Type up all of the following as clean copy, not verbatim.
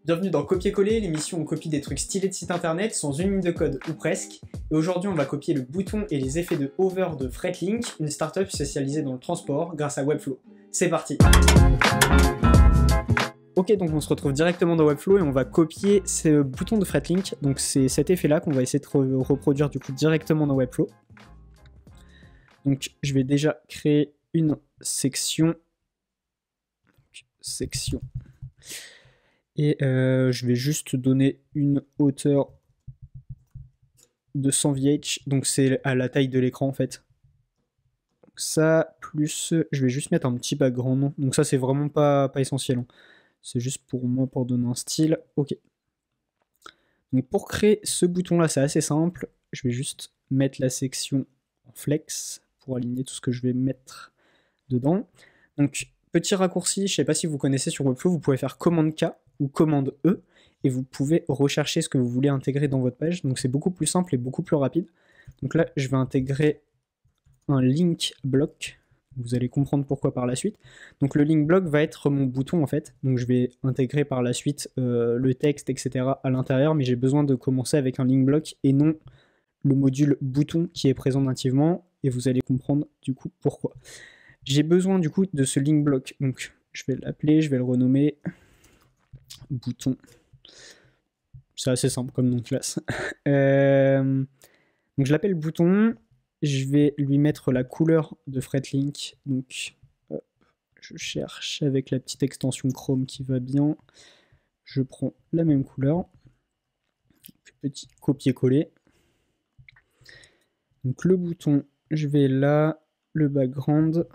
Bienvenue dans Copier-Coller, l'émission où on copie des trucs stylés de site internet sans une ligne de code ou presque. Et aujourd'hui, on va copier le bouton et les effets de hover de Fretlink, une startup spécialisée dans le transport grâce à Webflow. C'est parti! Ok, donc on se retrouve directement dans Webflow et on va copier ce bouton de Fretlink. Donc c'est cet effet-là qu'on va essayer de reproduire du coup directement dans Webflow. Donc je vais déjà créer une section. Et je vais juste donner une hauteur de 100 VH, donc c'est à la taille de l'écran en fait. Donc ça, plus je vais juste mettre un petit background, donc ça c'est vraiment pas essentiel, hein. C'est juste pour moi pour donner un style. Ok. Donc pour créer ce bouton là c'est assez simple, je vais juste mettre la section en flex pour aligner tout ce que je vais mettre dedans. Donc petit raccourci, je sais pas si vous connaissez sur Webflow, vous pouvez faire commande K ou commande E, et vous pouvez rechercher ce que vous voulez intégrer dans votre page, donc c'est beaucoup plus simple et beaucoup plus rapide. Donc là, je vais intégrer un link block, vous allez comprendre pourquoi par la suite. Donc le link block va être mon bouton en fait, donc je vais intégrer par la suite le texte, etc. à l'intérieur, mais j'ai besoin de commencer avec un link block et non le module bouton qui est présent nativement, et vous allez comprendre du coup pourquoi. J'ai besoin du coup de ce link block, donc je vais l'appeler, je vais le renommer bouton. C'est assez simple comme nom de classe. Donc je l'appelle bouton, je vais lui mettre la couleur de Fretlink, donc hop, je cherche avec la petite extension Chrome qui va bien, je prends la même couleur, petit copier-coller. Donc le bouton, je vais là, le background,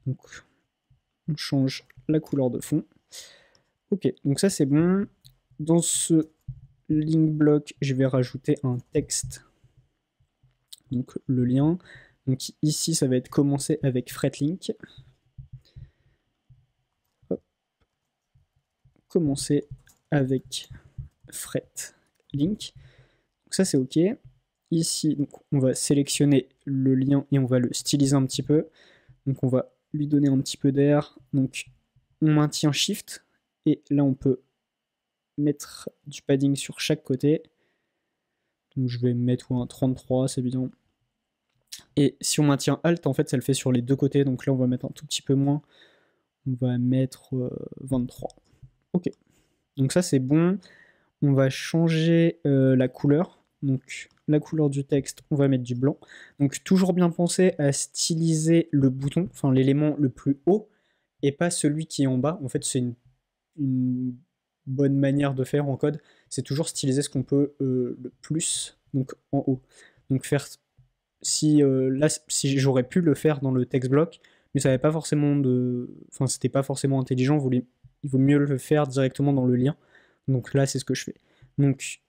donc on change la couleur de fond. Ok, donc ça c'est bon. Dans ce link block, je vais rajouter un texte, donc le lien. Donc ici, ça va être commencé avec Fretlink. Hop. Commencer avec Fretlink. Donc ça c'est ok. Ici, donc, on va sélectionner le lien et on va le styliser un petit peu. Donc on va lui donner un petit peu d'air. Donc on maintient Shift et là on peut mettre du padding sur chaque côté. Donc je vais mettre un 33, c'est bien. Et si on maintient Alt, en fait, ça le fait sur les deux côtés. Donc là, on va mettre un tout petit peu moins. On va mettre 23. Ok. Donc ça, c'est bon. On va changer la couleur. Donc la couleur du texte, on va mettre du blanc. Donc toujours bien penser à styliser le bouton, enfin l'élément le plus haut, et pas celui qui est en bas. En fait, c'est une bonne manière de faire en code. C'est toujours styliser ce qu'on peut le plus, donc en haut. Donc faire... Si j'aurais pu le faire dans le text block, mais ça n'avait pas forcément enfin c'était pas forcément intelligent, il vaut mieux le faire directement dans le lien. Donc là c'est ce que je fais. Donc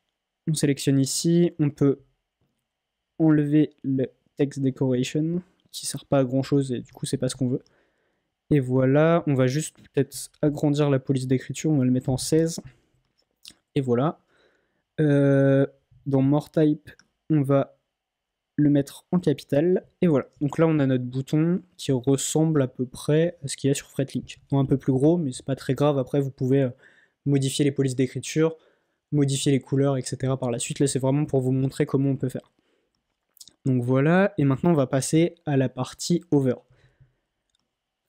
on sélectionne ici, on peut enlever le text decoration qui sert pas à grand chose et du coup c'est pas ce qu'on veut. Et voilà, on va juste peut-être agrandir la police d'écriture, on va le mettre en 16. Et voilà. Dans more type, on va le mettre en capital, et voilà. Donc là, on a notre bouton qui ressemble à peu près à ce qu'il y a sur Fretlink. Un peu plus gros, mais c'est pas très grave. Après, vous pouvez modifier les polices d'écriture, modifier les couleurs, etc. par la suite. Là, c'est vraiment pour vous montrer comment on peut faire. Donc voilà, et maintenant, on va passer à la partie over.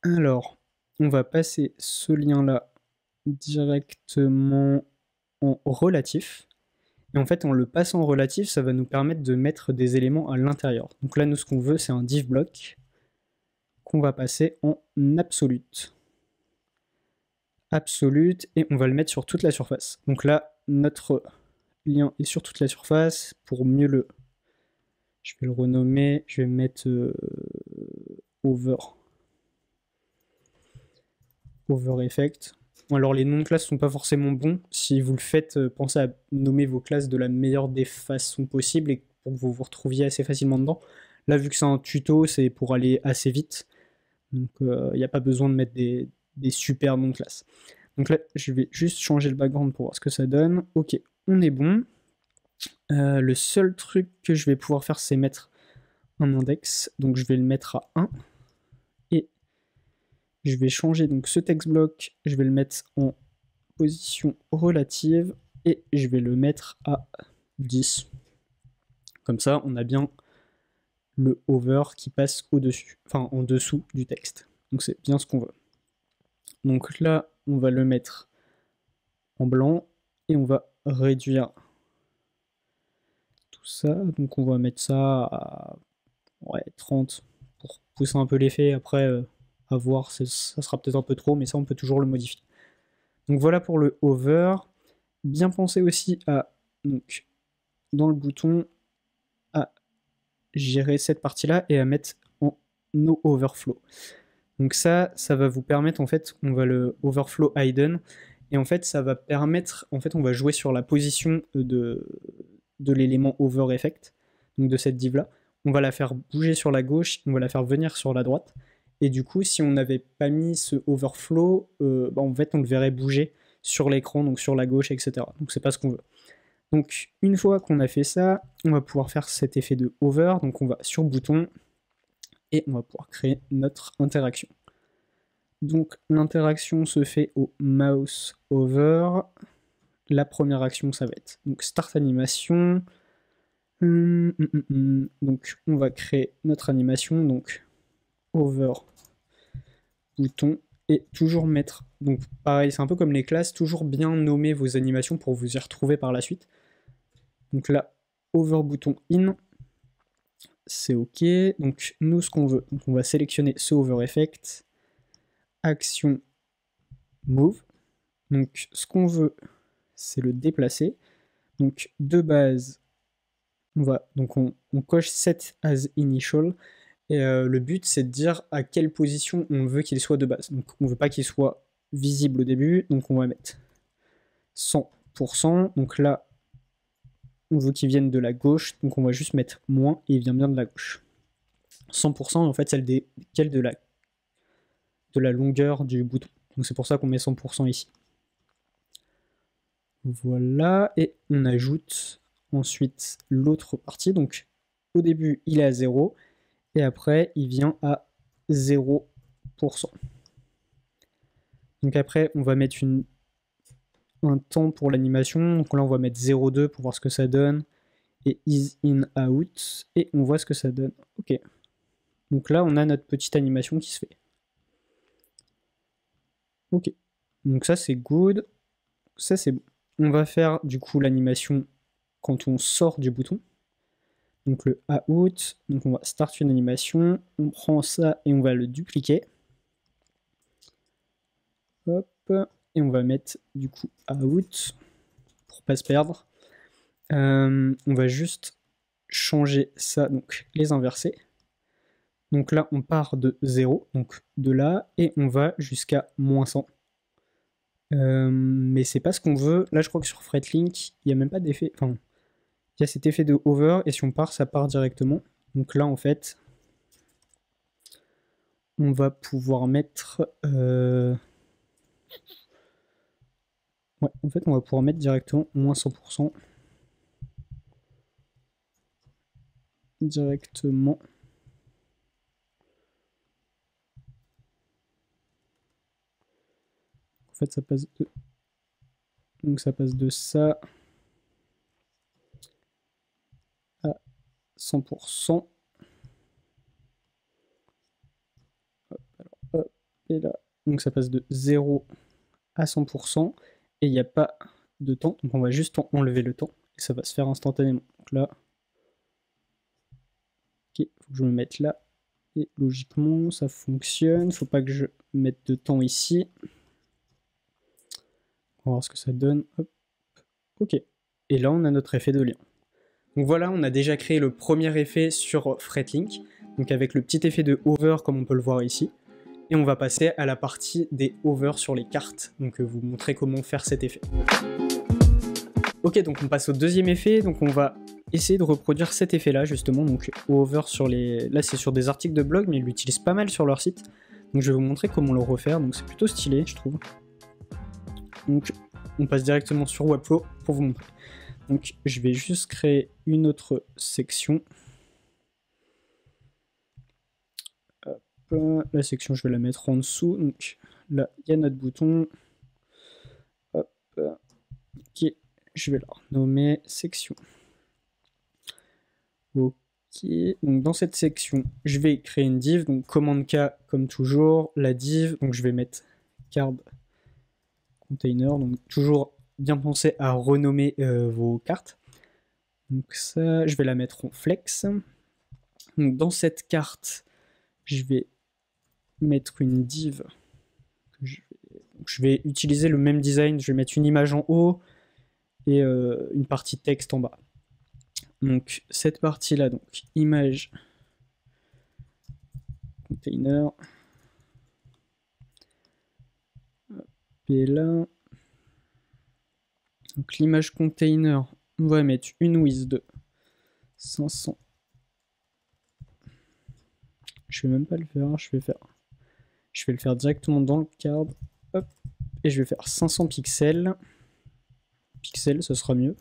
Alors, on va passer ce lien-là directement en relatif. Et en fait, en le passant en relatif, ça va nous permettre de mettre des éléments à l'intérieur. Donc là, nous, ce qu'on veut, c'est un div block qu'on va passer en absolute. Absolute, et on va le mettre sur toute la surface. Donc là, notre lien est sur toute la surface. Pour mieux le... Je vais le renommer, je vais mettre over effect. Alors les noms de classes sont pas forcément bons. Si vous le faites, pensez à nommer vos classes de la meilleure des façons possibles et pour que vous vous retrouviez assez facilement dedans. Là, vu que c'est un tuto, c'est pour aller assez vite. Donc il n'y a pas besoin de mettre des super noms de classes. Donc là, je vais juste changer le background pour voir ce que ça donne. Ok, on est bon. Le seul truc que je vais pouvoir faire, c'est mettre un index. Donc je vais le mettre à 1. Et je vais changer donc ce text block, je vais le mettre en position relative et je vais le mettre à 10. Comme ça, on a bien le hover qui passe au-dessus, enfin en dessous du texte. Donc c'est bien ce qu'on veut. Donc là, on va le mettre en blanc et on va réduire tout ça. Donc on va mettre ça à 30 pour pousser un peu l'effet. Après, à voir, ça sera peut-être un peu trop, mais ça on peut toujours le modifier. Donc voilà pour le hover. Bien penser aussi à, donc, dans le bouton, à gérer cette partie-là et à mettre en no overflow. Donc ça va vous permettre, en fait, on va le overflow hidden, et en fait, ça va permettre, en fait, on va jouer sur la position de l'élément over effect, donc de cette div-là. On va la faire bouger sur la gauche, on va la faire venir sur la droite, et du coup, si on n'avait pas mis ce overflow, en fait, on le verrait bouger sur l'écran, donc sur la gauche, etc. Donc c'est pas ce qu'on veut. Donc une fois qu'on a fait ça, on va pouvoir faire cet effet de hover, donc on va sur bouton, et on va pouvoir créer notre interaction. Donc l'interaction se fait au mouse over. La première action, ça va être donc start animation. Donc on va créer notre animation, donc over bouton, et toujours mettre, donc pareil, c'est un peu comme les classes, toujours bien nommer vos animations pour vous y retrouver par la suite. Donc là, over bouton in, c'est ok. Donc nous, ce qu'on veut, donc on va sélectionner ce over effect, action move. Donc ce qu'on veut, c'est le déplacer. Donc de base, on coche set as initial, et le but c'est de dire à quelle position on veut qu'il soit de base. Donc on veut pas qu'il soit visible au début, donc on va mettre 100%. Donc là, on veut qu'il vienne de la gauche, donc on va juste mettre moins et il vient bien de la gauche. 100% en fait c'est lequel de la longueur du bouton. Donc c'est pour ça qu'on met 100% ici. Voilà, et on ajoute ensuite l'autre partie. Donc au début il est à 0 et après il vient à 0%. Donc après on va mettre un temps pour l'animation. Donc là on va mettre 0,2 pour voir ce que ça donne, et is in out, et on voit ce que ça donne. Ok. Donc là on a notre petite animation qui se fait. Ok. Donc ça c'est good. Ça c'est bon. On va faire du coup l'animation quand on sort du bouton. Donc le out, donc on va start une animation, on prend ça et on va le dupliquer. Hop, et on va mettre du coup out pour pas se perdre. On va juste changer ça, donc les inverser. Donc là on part de 0, donc de là, et on va jusqu'à moins 100. Mais c'est pas ce qu'on veut. Là je crois que sur FretLink, il n'y a même pas d'effet. Enfin, il y a cet effet de hover, et si on part, ça part directement. Donc là en fait, on va pouvoir mettre... Ouais, en fait on va pouvoir mettre directement moins 100%. Directement. En fait ça passe de... Donc ça passe de ça à 100%. Hop, alors, hop, et là. Donc ça passe de 0 à 100%. Et il n'y a pas de temps. Donc on va juste enlever le temps. Et ça va se faire instantanément. Donc là. Ok, faut que je me mette là. Et logiquement ça fonctionne. Faut pas que je mette de temps ici. On va voir ce que ça donne. Hop. Ok. Et là on a notre effet de lien. Donc voilà, on a déjà créé le premier effet sur FretLink, donc avec le petit effet de hover comme on peut le voir ici. Et on va passer à la partie des hovers sur les cartes, donc vous montrer comment faire cet effet. Ok, donc on passe au deuxième effet, donc on va essayer de reproduire cet effet-là justement, donc hover sur les... Là c'est sur des articles de blog, mais ils l'utilisent pas mal sur leur site. Donc je vais vous montrer comment le refaire, donc c'est plutôt stylé je trouve. Donc on passe directement sur Webflow pour vous montrer. Donc je vais juste créer une autre section. Hop, la section je vais la mettre en dessous. Donc là il y a notre bouton. Hop, Ok, je vais la renommer section. Ok, donc dans cette section, je vais créer une div, donc commande K comme toujours, la div, donc je vais mettre card container, donc toujours bien penser à renommer vos cartes. Donc ça, je vais la mettre en flex. Donc dans cette carte, je vais mettre une div. Je vais utiliser le même design, je vais mettre une image en haut et une partie texte en bas. Donc cette partie-là, donc image container. Et là, donc l'image container, on va mettre une width de 500. Je vais même pas le faire, je vais le faire directement dans le card. Hop, et je vais faire 500 pixels. Pixels, ça sera mieux.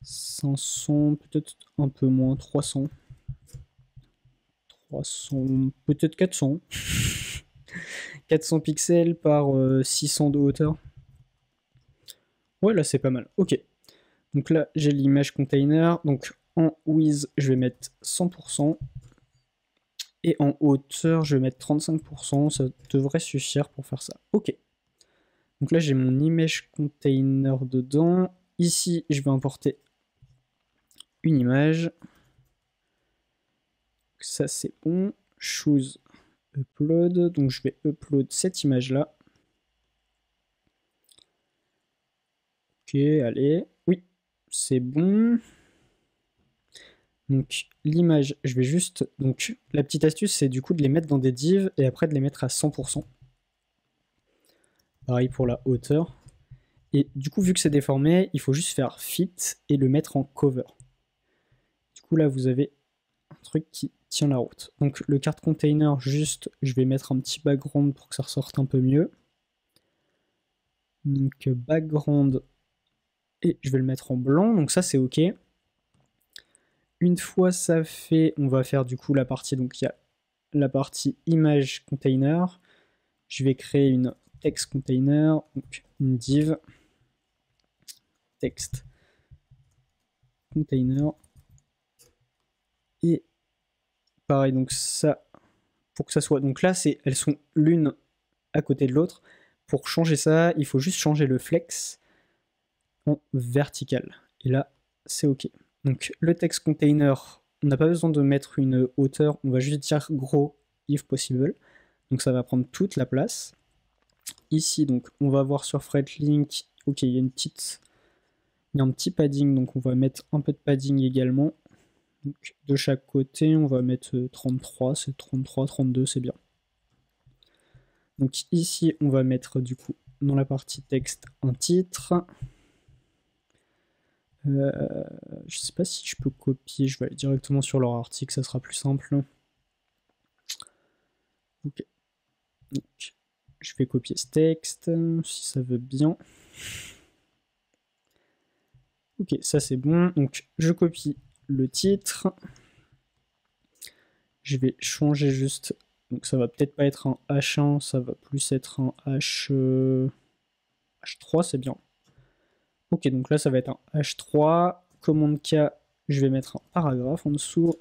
500, peut-être un peu moins, 300. 300, peut-être 400. 400 pixels par 600 de hauteur. Ouais, là c'est pas mal. Ok. Donc là, j'ai l'image container. Donc en width, je vais mettre 100%. Et en hauteur, je vais mettre 35%. Ça devrait suffire pour faire ça. Ok. Donc là, j'ai mon image container dedans. Ici, je vais importer une image. Ça, c'est bon. Choose upload. Donc je vais upload cette image-là. Ok, allez. Oui, c'est bon. Donc l'image, je vais juste... Donc la petite astuce, c'est du coup de les mettre dans des divs et après de les mettre à 100%. Pareil pour la hauteur. Et du coup, vu que c'est déformé, il faut juste faire fit et le mettre en cover. Du coup, là, vous avez un truc qui tient la route. Donc le card container, juste, je vais mettre un petit background pour que ça ressorte un peu mieux. Donc background, et je vais le mettre en blanc, donc ça c'est ok. Une fois ça fait, on va faire du coup la partie, donc il y a la partie image container. Je vais créer une text container, donc une div text container. Et pareil, donc ça, pour que ça soit, donc là elles sont l'une à côté de l'autre. Pour changer ça, il faut juste changer le flex en vertical. Et là, c'est ok. Donc le text container, on n'a pas besoin de mettre une hauteur, on va juste dire gros if possible. Donc ça va prendre toute la place. Ici, donc on va voir sur FretLink, ok, il y a un petit padding, donc on va mettre un peu de padding également. Donc de chaque côté, on va mettre 33, c'est 33, 32, c'est bien. Donc ici, on va mettre du coup dans la partie texte un titre. Je sais pas si je peux copier, je vais aller directement sur leur article, ça sera plus simple. Ok. Donc, je vais copier ce texte, si ça veut bien. Ok, ça c'est bon. Donc, je copie le titre. Je vais changer juste. Donc, ça va peut-être pas être un H1, ça va plus être un H3, c'est bien. Ok, donc là, ça va être un H3. Commande K, je vais mettre un paragraphe en dessous.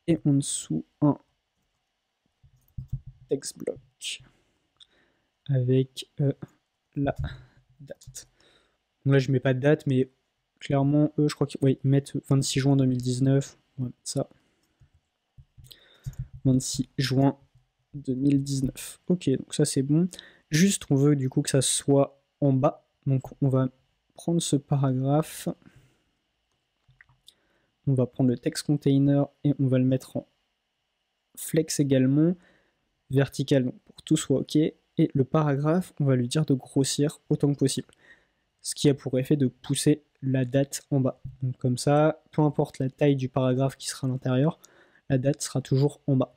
Et en dessous, un text block avec la date. Donc là, je mets pas de date, mais clairement, eux, je crois qu'ils mettent 26 juin 2019. On va mettre ça. 26 juin 2019. Ok, donc ça, c'est bon. Juste, on veut du coup que ça soit en bas. Donc, on va prendre ce paragraphe. On va prendre le text container et on va le mettre en flex également. Vertical, donc pour que tout soit ok. Et le paragraphe, on va lui dire de grossir autant que possible. Ce qui a pour effet de pousser la date en bas. Donc comme ça, peu importe la taille du paragraphe qui sera à l'intérieur, la date sera toujours en bas.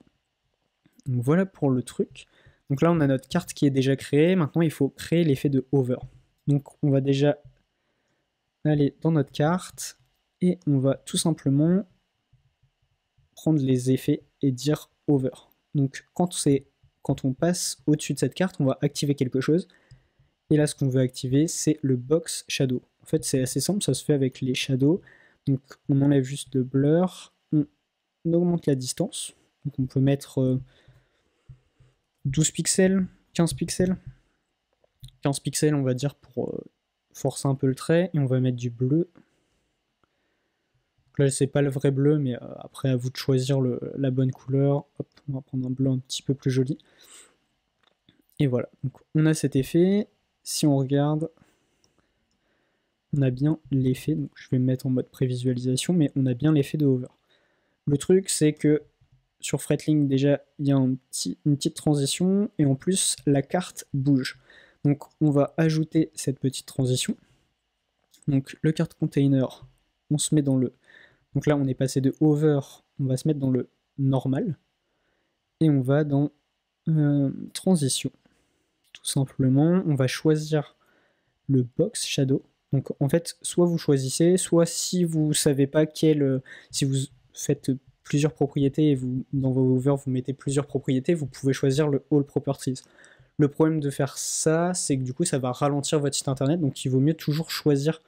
Donc voilà pour le truc. Donc là, on a notre carte qui est déjà créée. Maintenant, il faut créer l'effet de hover. Donc on va déjà aller dans notre carte et on va tout simplement prendre les effets et dire hover. Donc quand on passe au-dessus de cette carte, on va activer quelque chose. Et là, ce qu'on veut activer, c'est le box shadow. En fait, c'est assez simple, ça se fait avec les shadows. Donc, on enlève juste le blur, on augmente la distance. Donc, on peut mettre 12 pixels, 15 pixels. 15 pixels, on va dire, pour forcer un peu le trait. Et on va mettre du bleu. Donc là, c'est pas le vrai bleu, mais après, à vous de choisir la bonne couleur. Hop, on va prendre un bleu un petit peu plus joli. Et voilà, donc on a cet effet. Si on regarde, on a bien l'effet. Donc je vais me mettre en mode prévisualisation, mais on a bien l'effet de hover. Le truc, c'est que sur Fretlink, déjà, il y a une petite transition, et en plus, la carte bouge. Donc on va ajouter cette petite transition. Donc le card container, on se met dans le... Donc là, on est passé de hover, on va se mettre dans le normal. Et on va dans transition. Tout simplement, on va choisir le box shadow. Donc en fait, soit vous choisissez, soit si vous savez pas si vous faites plusieurs propriétés et dans vos hover vous mettez plusieurs propriétés, vous pouvez choisir le all properties. Le problème de faire ça, c'est que du coup ça va ralentir votre site internet, donc il vaut mieux toujours choisir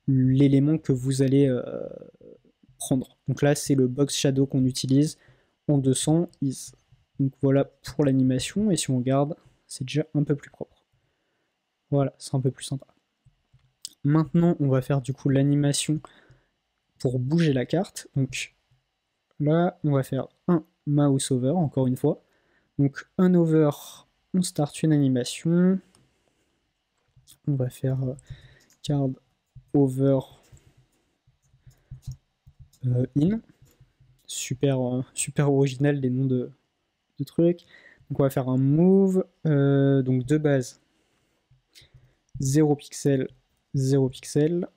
l'élément que vous allez prendre. Donc là c'est le box shadow qu'on utilise en 200 is. Donc voilà pour l'animation, et si on regarde, c'est déjà un peu plus propre. Voilà, c'est un peu plus sympa. Maintenant, on va faire du coup l'animation pour bouger la carte. Donc là, on va faire un mouse over, encore une fois. Donc un over, on start une animation. On va faire card over in. Super original les noms de trucs. Donc on va faire un move, donc de base 0 pixel, 0 pixel.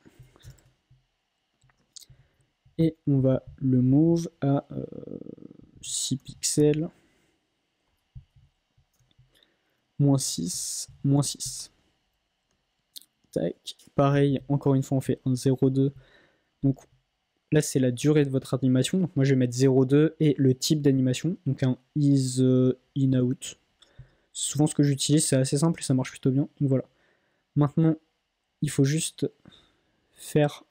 Et on va le move à 6 pixels, moins 6, moins 6. Tac. Pareil, encore une fois, on fait un 0,2. Donc là, c'est la durée de votre animation. Donc moi, je vais mettre 0,2 et le type d'animation. Donc un is in out. Souvent, ce que j'utilise, c'est assez simple et ça marche plutôt bien. Donc voilà. Maintenant, il faut juste faire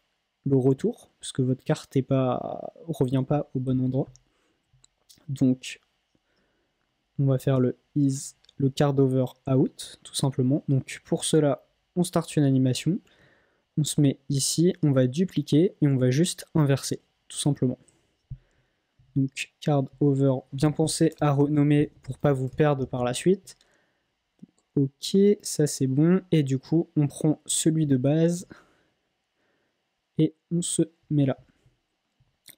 le retour, parce que votre carte revient pas au bon endroit. Donc, on va faire le card over out, tout simplement. Donc, pour cela, on start une animation, on se met ici, on va dupliquer et on va juste inverser, tout simplement. Donc, card over, bien pensé à renommer pour pas vous perdre par la suite. Ok, ça c'est bon. Et du coup, on prend celui de base et on se met là.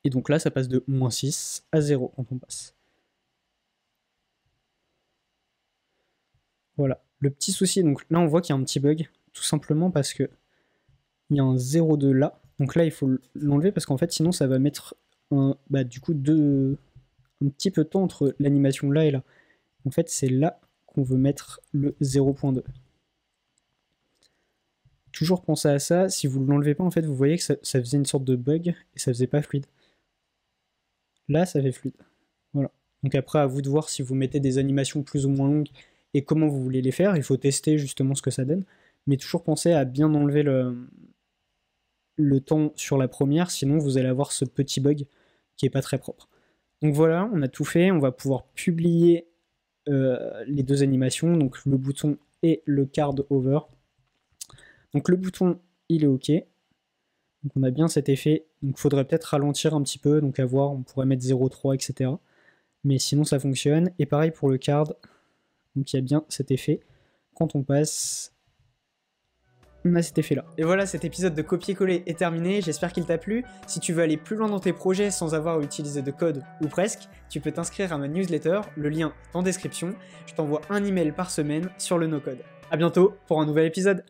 Et donc là, ça passe de moins 6 à 0 quand on passe. Voilà. Le petit souci, donc là, on voit qu'il y a un petit bug, tout simplement parce que il y a un 0,2 là. Donc là, il faut l'enlever parce qu'en fait, sinon, ça va mettre du coup un petit peu de temps entre l'animation là et là. En fait, c'est là qu'on veut mettre le 0,2. Toujours penser à ça. Si vous ne l'enlevez pas, en fait, vous voyez que ça faisait une sorte de bug et ça faisait pas fluide. Là, ça fait fluide. Voilà. Donc après, à vous de voir si vous mettez des animations plus ou moins longues et comment vous voulez les faire. Il faut tester justement ce que ça donne. Mais toujours penser à bien enlever le temps sur la première, sinon vous allez avoir ce petit bug qui est pas très propre. Donc voilà, on a tout fait. On va pouvoir publier les deux animations, donc le bouton et le card over. Donc le bouton, il est OK. Donc on a bien cet effet. Donc il faudrait peut-être ralentir un petit peu, donc à voir, on pourrait mettre 0,3, etc. Mais sinon ça fonctionne. Et pareil pour le card. Donc il y a bien cet effet. Quand on passe, on a cet effet là. Et voilà, cet épisode de copier-coller est terminé, j'espère qu'il t'a plu. Si tu veux aller plus loin dans tes projets sans avoir à utiliser de code, ou presque, tu peux t'inscrire à ma newsletter, le lien est en description. Je t'envoie un email par semaine sur le no-code. A bientôt pour un nouvel épisode.